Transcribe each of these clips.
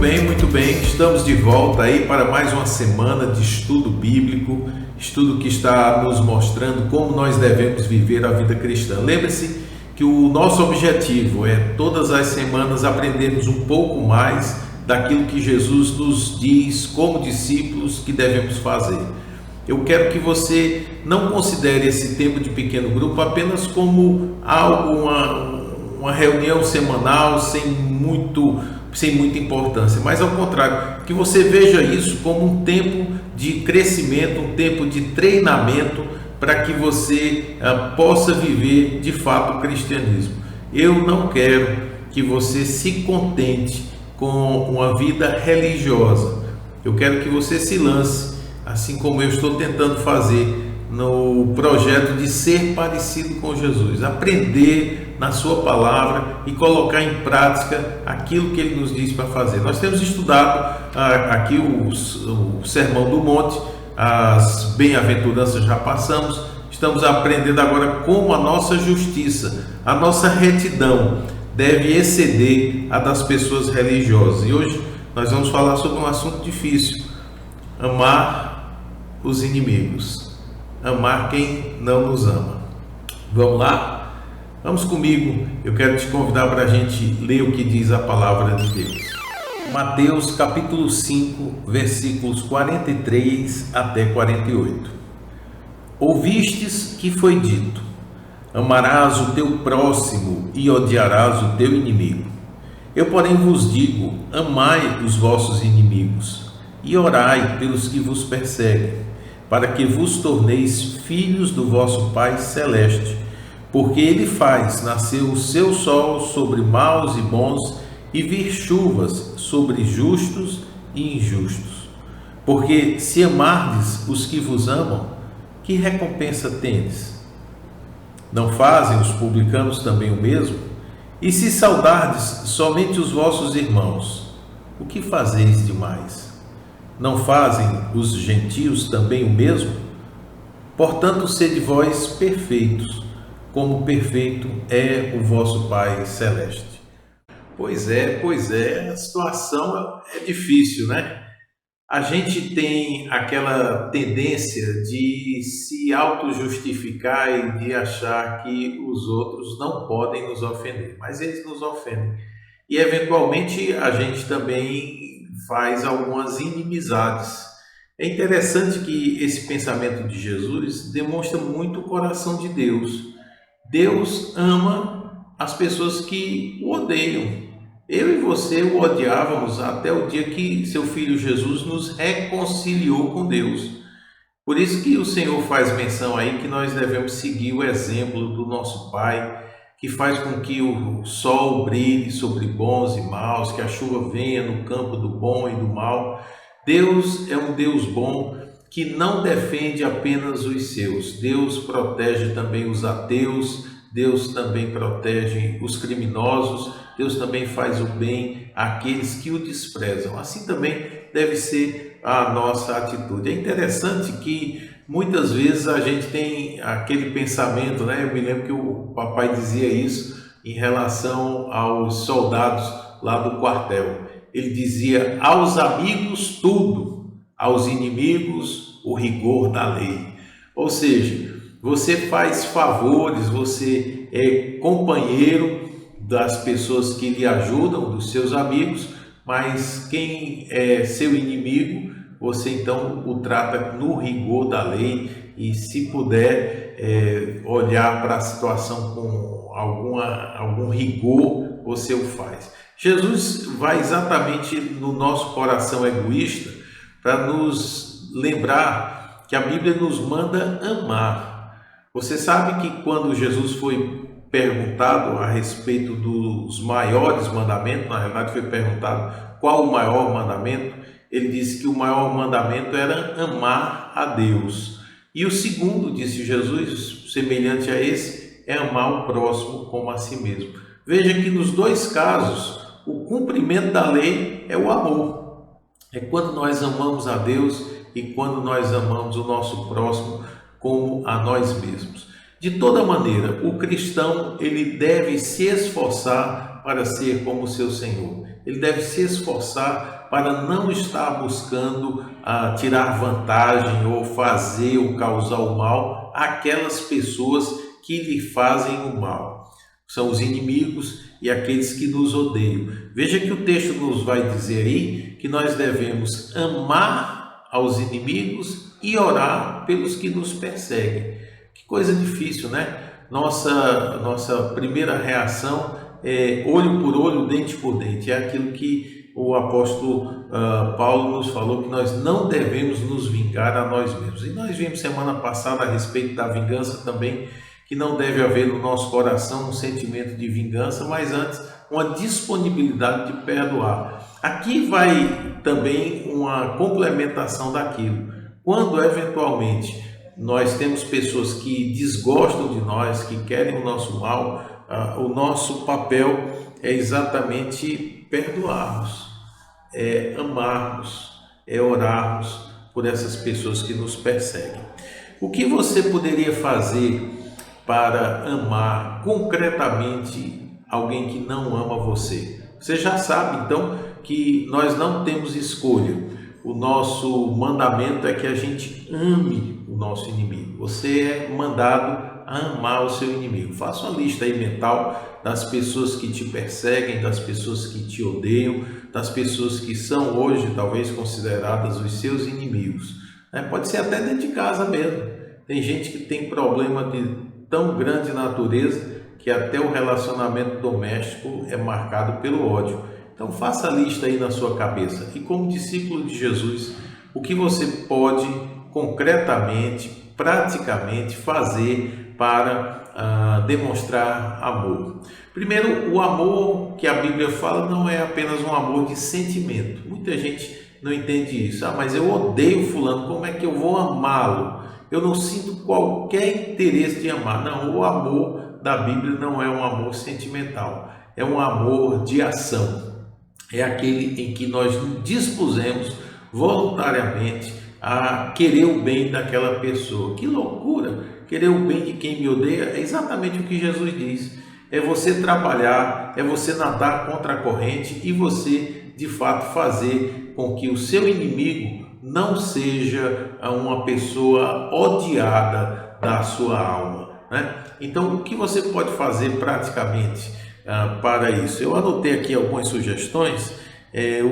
muito bem. Estamos de volta aí para mais uma semana de estudo bíblico, estudo que está nos mostrando como nós devemos viver a vida cristã. Lembre-se que o nosso objetivo é todas as semanas aprendermos um pouco mais daquilo que Jesus nos diz como discípulos que devemos fazer. Eu quero que você não considere esse tempo de pequeno grupo apenas como algo, uma reunião semanal sem muita importância, mas ao contrário, que você veja isso como um tempo de crescimento, um tempo de treinamento para que você possa viver de fato o cristianismo. Eu não quero que você se contente com uma vida religiosa. Eu quero que você se lance, assim como eu estou tentando fazer no projeto de ser parecido com Jesus, aprender na sua palavra e colocar em prática aquilo que ele nos diz para fazer. Nós temos estudado aqui o Sermão do Monte, as bem-aventuranças já passamos, estamos aprendendo agora como a nossa justiça, a nossa retidão deve exceder a das pessoas religiosas. E hoje nós vamos falar sobre um assunto difícil: amar os inimigos, amar quem não nos ama. Vamos lá? Vamos comigo, eu quero te convidar para a gente ler o que diz a palavra de Deus. Mateus capítulo 5, versículos 43 até 48. Ouvistes que foi dito: amarás o teu próximo e odiarás o teu inimigo. Eu, porém, vos digo: amai os vossos inimigos e orai pelos que vos perseguem, para que vos torneis filhos do vosso Pai Celeste, porque ele faz nascer o seu sol sobre maus e bons e vir chuvas sobre justos e injustos. Porque se amardes os que vos amam, que recompensa tendes? Não fazem os publicanos também o mesmo? E se saudardes somente os vossos irmãos, o que fazeis demais? Não fazem os gentios também o mesmo? Portanto, sede vós perfeitos, como perfeito é o vosso Pai Celeste. Pois é, a situação é difícil, né? A gente tem aquela tendência de se auto-justificar e de achar que os outros não podem nos ofender, mas eles nos ofendem. E eventualmente a gente também faz algumas inimizades. É interessante que esse pensamento de Jesus demonstra muito o coração de Deus. Deus ama as pessoas que o odeiam. Eu e você o odiávamos até o dia que seu Filho Jesus nos reconciliou com Deus. Por isso que o Senhor faz menção aí que nós devemos seguir o exemplo do nosso Pai, que faz com que o sol brilhe sobre bons e maus, que a chuva venha no campo do bom e do mal. Deus é um Deus bom que não defende apenas os seus. Deus protege também os ateus, Deus também protege os criminosos, Deus também faz o bem àqueles que o desprezam. Assim também deve ser a nossa atitude. É interessante que muitas vezes a gente tem aquele pensamento, né? Eu me lembro que o papai dizia isso em relação aos soldados lá do quartel. Ele dizia: aos amigos tudo, aos inimigos o rigor da lei. Ou seja, você faz favores, você é companheiro das pessoas que lhe ajudam, dos seus amigos, mas quem é seu inimigo, você então o trata no rigor da lei, e se puder olhar para a situação com algum rigor, você o faz. Jesus vai exatamente no nosso coração egoísta para nos lembrar que a Bíblia nos manda amar. Você sabe que quando Jesus foi perguntado a respeito dos maiores mandamentos, na realidade foi perguntado qual o maior mandamento, ele disse que o maior mandamento era amar a Deus. E o segundo, disse Jesus, semelhante a esse, é amar o próximo como a si mesmo. Veja que nos dois casos, o cumprimento da lei é o amor. É quando nós amamos a Deus e quando nós amamos o nosso próximo como a nós mesmos. De toda maneira, o cristão ele deve se esforçar para ser como o seu Senhor. ele deve se esforçar para não estar buscando tirar vantagem ou fazer ou causar o mal àquelas pessoas que lhe fazem o mal. São os inimigos e aqueles que nos odeiam. Veja que o texto nos vai dizer aí que nós devemos amar aos inimigos e orar pelos que nos perseguem. Que coisa difícil, né? Nossa primeira reação é olho por olho, dente por dente. É aquilo que o apóstolo Paulo nos falou, que nós não devemos nos vingar a nós mesmos. E nós vimos semana passada a respeito da vingança também, que não deve haver no nosso coração um sentimento de vingança, mas antes uma disponibilidade de perdoar. Aqui vai também uma complementação daquilo. Quando eventualmente nós temos pessoas que desgostam de nós, que querem o nosso mal, o nosso papel é exatamente perdoarmos, é amarmos, é orarmos por essas pessoas que nos perseguem. O que você poderia fazer para amar concretamente alguém que não ama você? Você já sabe, então, que nós não temos escolha. O nosso mandamento é que a gente ame o nosso inimigo. Você é mandado a amar o seu inimigo. Faça uma lista aí mental das pessoas que te perseguem, das pessoas que te odeiam, das pessoas que são hoje talvez consideradas os seus inimigos. Pode ser até dentro de casa mesmo. Tem gente que tem problema de tão grande natureza que até o relacionamento doméstico é marcado pelo ódio. Então faça a lista aí na sua cabeça. E como discípulo de Jesus, o que você pode concretamente, praticamente fazer para demonstrar amor? Primeiro, o amor que a Bíblia fala não é apenas um amor de sentimento. Muita gente não entende isso. Mas eu odeio fulano, como é que eu vou amá-lo? Eu não sinto qualquer interesse de amar. Não, o amor da Bíblia não é um amor sentimental, é um amor de ação. É aquele em que nós nos dispusemos voluntariamente a querer o bem daquela pessoa. Que loucura! Querer o bem de quem me odeia é exatamente o que Jesus diz. É você trabalhar, é você nadar contra a corrente e você, de fato, fazer com que o seu inimigo não seja uma pessoa odiada da sua alma, né? Então, o que você pode fazer praticamente para isso? Eu anotei aqui algumas sugestões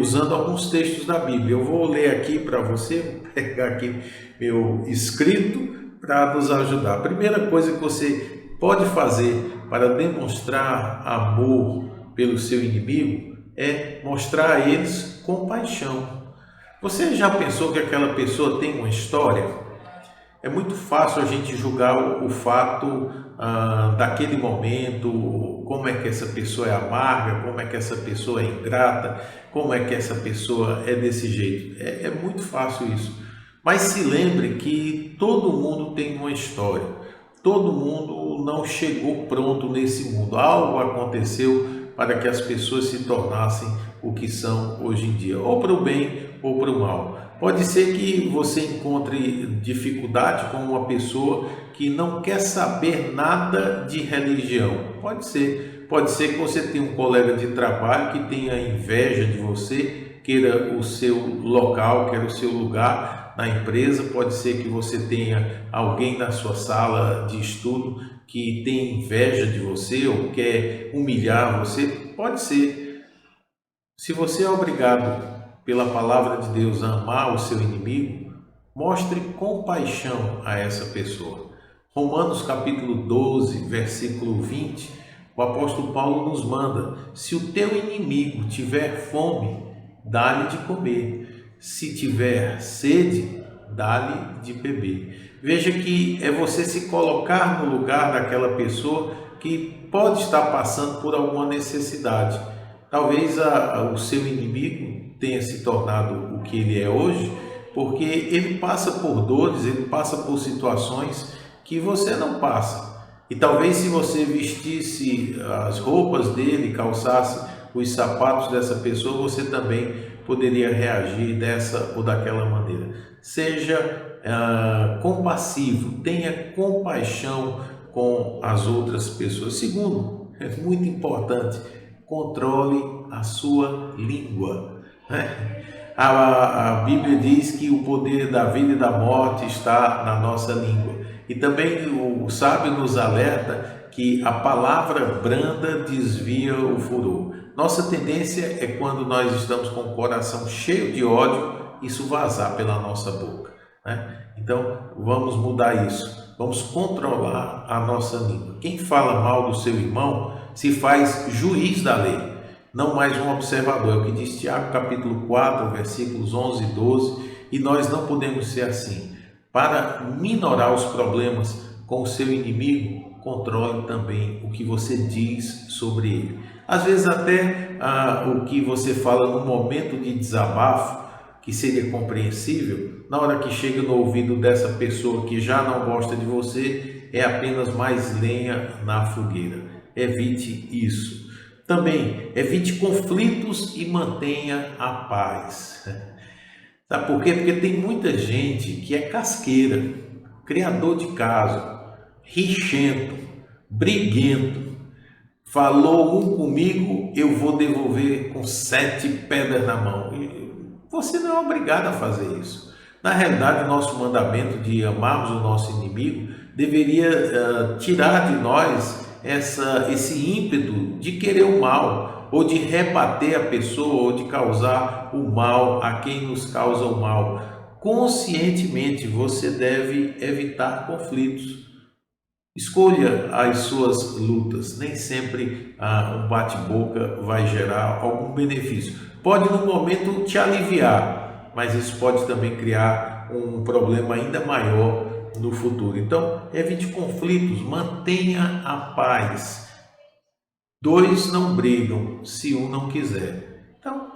usando alguns textos da Bíblia. Eu vou ler aqui para você, vou pegar aqui meu escrito para nos ajudar. A primeira coisa que você pode fazer para demonstrar amor pelo seu inimigo é mostrar a eles compaixão. Você já pensou que aquela pessoa tem uma história? É muito fácil a gente julgar o fato daquele momento, como é que essa pessoa é amarga, como é que essa pessoa é ingrata, como é que essa pessoa é desse jeito. É muito fácil isso. Mas se lembre que todo mundo tem uma história. Todo mundo não chegou pronto nesse mundo. Algo aconteceu para que as pessoas se tornassem o que são hoje em dia, ou para o bem ou para o mal. Pode ser que você encontre dificuldade com uma pessoa que não quer saber nada de religião. Pode ser que você tenha um colega de trabalho que tenha inveja de você, queira o seu local, queira o seu lugar na empresa. Pode ser que você tenha alguém na sua sala de estudo que tem inveja de você ou quer humilhar você. Pode ser. Se você é obrigado pela palavra de Deus a amar o seu inimigo, mostre compaixão a essa pessoa. Romanos capítulo 12, versículo 20, o apóstolo Paulo nos manda: se o teu inimigo tiver fome, dá-lhe de comer. Se tiver sede, dá-lhe de beber. Veja que é você se colocar no lugar daquela pessoa que pode estar passando por alguma necessidade. Talvez o seu inimigo tenha se tornado o que ele é hoje, porque ele passa por dores, ele passa por situações que você não passa. E talvez se você vestisse as roupas dele, calçasse os sapatos dessa pessoa, você também poderia reagir dessa ou daquela maneira. Seja compassivo, tenha compaixão com as outras pessoas. Segundo, é muito importante, controle a sua língua, né? A Bíblia diz que o poder da vida e da morte está na nossa língua. E também o sábio nos alerta que a palavra branda desvia o furor. Nossa tendência é, quando nós estamos com o coração cheio de ódio, isso vazar pela nossa boca, né? Então, vamos mudar isso. Vamos controlar a nossa língua. Quem fala mal do seu irmão se faz juiz da lei, não mais um observador. É o que diz Tiago capítulo 4, versículos 11 e 12. E nós não podemos ser assim. Para minorar os problemas com o seu inimigo, controle também o que você diz sobre ele. Às vezes até o que você fala no momento de desabafo, que seria compreensível, na hora que chega no ouvido dessa pessoa que já não gosta de você, é apenas mais lenha na fogueira. Evite isso. Também evite conflitos e mantenha a paz. Sabe por quê? Porque tem muita gente que é casqueira, criador de caso, rixento, briguento. Falou um comigo, eu vou devolver com 7 pedras na mão. E você não é obrigado a fazer isso. Na realidade, nosso mandamento de amarmos o nosso inimigo deveria tirar de nós esse ímpeto de querer o mal, ou de rebater a pessoa, ou de causar o mal a quem nos causa o mal. Conscientemente, você deve evitar conflitos. Escolha as suas lutas. Nem sempre um bate-boca vai gerar algum benefício. Pode no momento te aliviar, mas isso pode também criar um problema ainda maior no futuro. Então, evite conflitos, mantenha a paz. 2 não brigam se um não quiser. Então,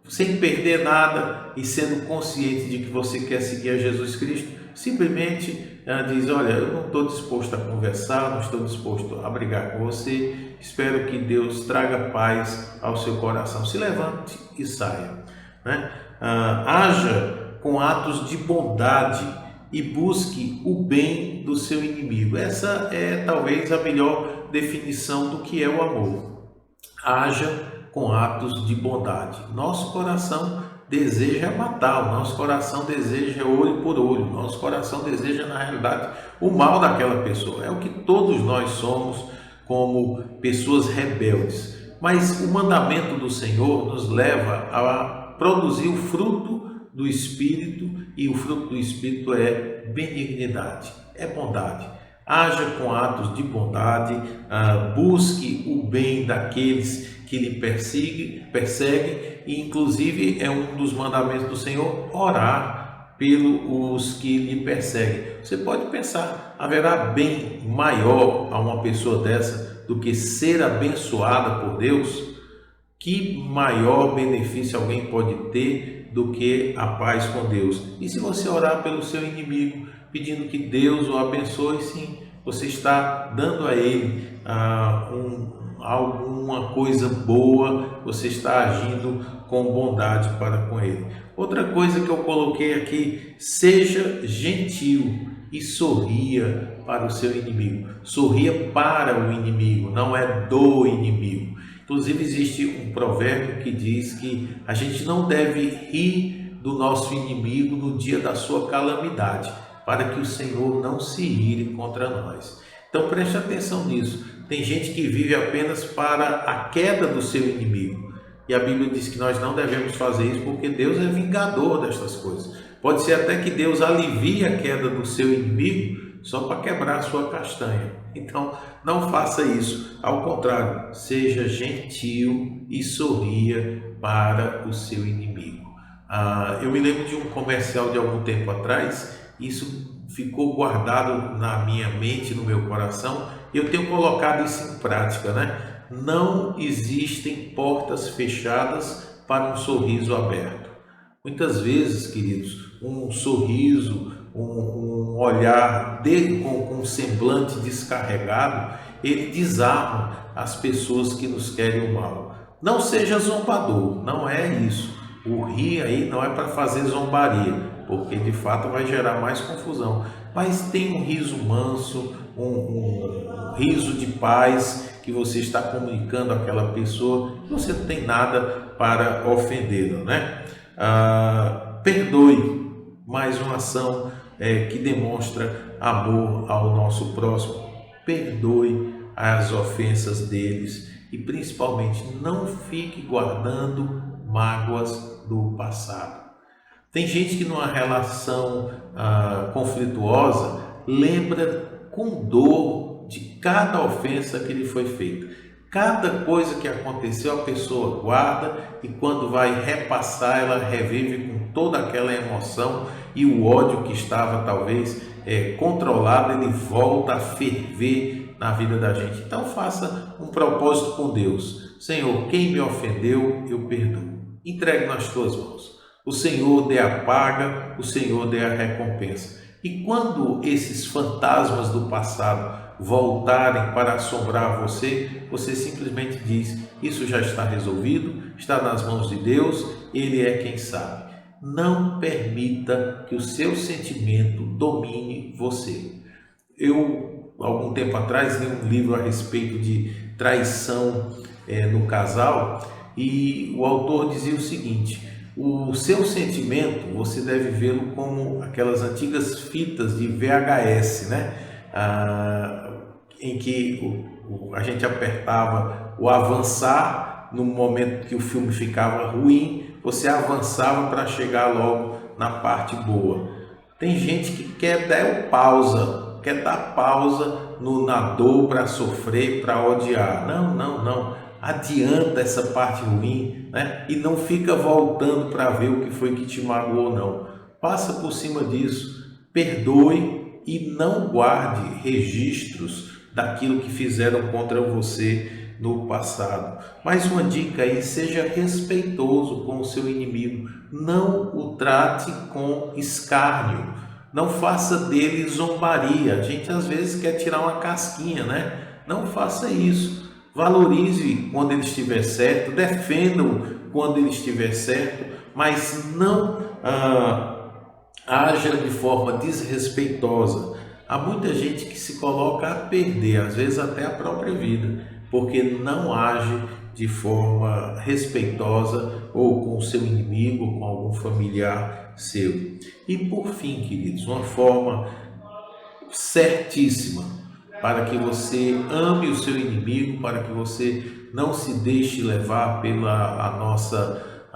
sem perder nada e sendo consciente de que você quer seguir a Jesus Cristo, simplesmente diz: olha, eu não estou disposto a conversar, não estou disposto a brigar com você, espero que Deus traga paz ao seu coração. Se levante e saia, né? Haja com atos de bondade e busque o bem do seu inimigo. Essa é talvez a melhor definição do que é o amor. Haja com atos de bondade. Nosso coração deseja matar, o nosso coração deseja olho por olho, nosso coração deseja, na realidade, o mal daquela pessoa. É o que todos nós somos como pessoas rebeldes. Mas o mandamento do Senhor nos leva a produzir o fruto do Espírito, e o fruto do Espírito é benignidade, é bondade. Haja com atos de bondade, busque o bem daqueles que lhe perseguem, e inclusive é um dos mandamentos do Senhor orar pelos que lhe perseguem. Você pode pensar, haverá bem maior a uma pessoa dessa do que ser abençoada por Deus? Que maior benefício alguém pode ter do que a paz com Deus? E se você orar pelo seu inimigo, pedindo que Deus o abençoe, sim, você está dando a ele alguma coisa boa, você está agindo com bondade para com ele. Outra coisa que eu coloquei aqui: seja gentil e sorria para o seu inimigo. Sorria para o inimigo, não é do inimigo. Inclusive, existe um provérbio que diz que a gente não deve rir do nosso inimigo no dia da sua calamidade, para que o Senhor não se ire contra nós. Então preste atenção nisso. Tem gente que vive apenas para a queda do seu inimigo. E a Bíblia diz que nós não devemos fazer isso, porque Deus é vingador destas coisas. Pode ser até que Deus alivie a queda do seu inimigo só para quebrar a sua castanha. Então não faça isso. Ao contrário, seja gentil e sorria para o seu inimigo. Eu me lembro de um comercial de algum tempo atrás. Isso ficou guardado na minha mente, no meu coração, e eu tenho colocado isso em prática, né? Não existem portas fechadas para um sorriso aberto. Muitas vezes, queridos, um sorriso, um olhar com um semblante descarregado, ele desarma as pessoas que nos querem o mal. Não seja zombador, não é isso. O rir aí não é para fazer zombaria, porque de fato vai gerar mais confusão. Mas tem um riso manso, um riso de paz, que você está comunicando àquela pessoa, você não tem nada para ofendê-la, né? Perdoe, mais uma ação que demonstra amor ao nosso próximo. Perdoe as ofensas deles e principalmente não fique guardando mágoas do passado. Tem gente que numa relação conflituosa lembra com dor de cada ofensa que lhe foi feita. Cada coisa que aconteceu a pessoa guarda e quando vai repassar ela revive com toda aquela emoção e o ódio que estava talvez controlado, ele volta a ferver na vida da gente. Então faça um propósito com Deus. Senhor, quem me ofendeu, eu perdoo. Entregue nas tuas mãos. O Senhor dê a paga, o Senhor dê a recompensa. E quando esses fantasmas do passado voltarem para assombrar você, você simplesmente diz: isso já está resolvido, está nas mãos de Deus, Ele é quem sabe. Não permita que o seu sentimento domine você. Eu, algum tempo atrás, li um livro a respeito de traição no casal e o autor dizia o seguinte: o seu sentimento você deve vê-lo como aquelas antigas fitas de VHS, né? Em que a gente apertava o avançar no momento que o filme ficava ruim, você avançava para chegar logo na parte boa. Tem gente que quer dar pausa na dor para sofrer, para odiar. Não. Adianta essa parte ruim, né? E não fica voltando para ver o que foi que te magoou, não. Passa por cima disso, perdoe e não guarde registros daquilo que fizeram contra você no passado. Mais uma dica aí: seja respeitoso com o seu inimigo, não o trate com escárnio, não faça dele zombaria. A gente às vezes quer tirar uma casquinha, né? Não faça isso. Valorize quando ele estiver certo, defenda-o quando ele estiver certo, mas não haja de forma desrespeitosa. Há muita gente que se coloca a perder, às vezes até a própria vida, porque não age de forma respeitosa ou com o seu inimigo, ou com algum familiar seu. E por fim, queridos, uma forma certíssima para que você ame o seu inimigo, para que você não se deixe levar pela nossa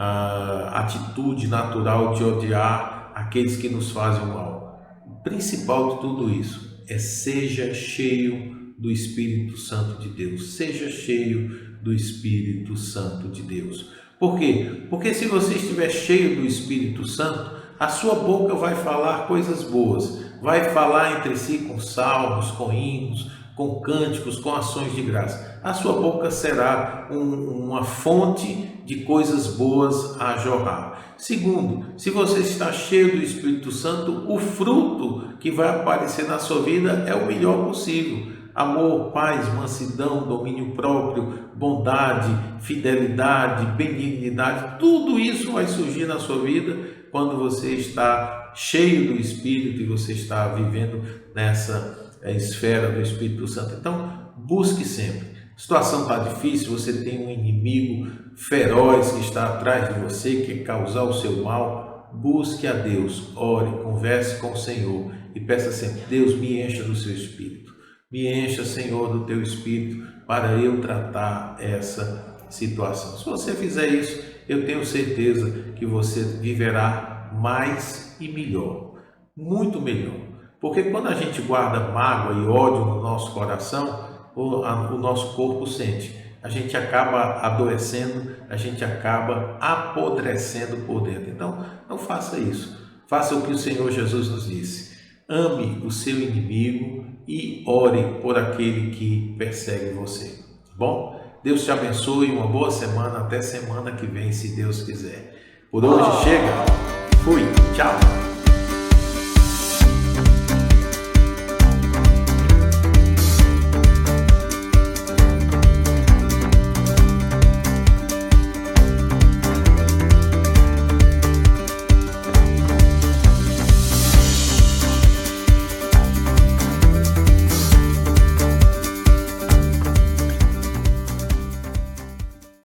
atitude natural de odiar aqueles que nos fazem mal. O principal de tudo isso é: seja cheio do Espírito Santo de Deus. Seja cheio do Espírito Santo de Deus. Por quê? Porque se você estiver cheio do Espírito Santo, a sua boca vai falar coisas boas, vai falar entre si com salmos, com hinos, com cânticos, com ações de graça. A sua boca será uma fonte de coisas boas a jorrar. Segundo, se você está cheio do Espírito Santo, o fruto que vai aparecer na sua vida é o melhor possível. Amor, paz, mansidão, domínio próprio, bondade, fidelidade, benignidade, tudo isso vai surgir na sua vida quando você está cheio do Espírito e você está vivendo nessa esfera do Espírito Santo. Então, busque sempre. A situação está difícil, você tem um inimigo feroz que está atrás de você, que quer causar o seu mal. Busque a Deus, ore, converse com o Senhor e peça sempre: Deus, me encha do seu Espírito. Me encha, Senhor, do teu Espírito para eu tratar essa situação. Se você fizer isso, eu tenho certeza que você viverá mais e melhor, muito melhor. Porque quando a gente guarda mágoa e ódio no nosso coração, o nosso corpo sente. A gente acaba adoecendo, a gente acaba apodrecendo por dentro. Então, não faça isso. Faça o que o Senhor Jesus nos disse: ame o seu inimigo e ore por aquele que persegue você. Tá bom? Deus te abençoe, uma boa semana, até semana que vem, se Deus quiser. Por hoje chega. Fui, tchau.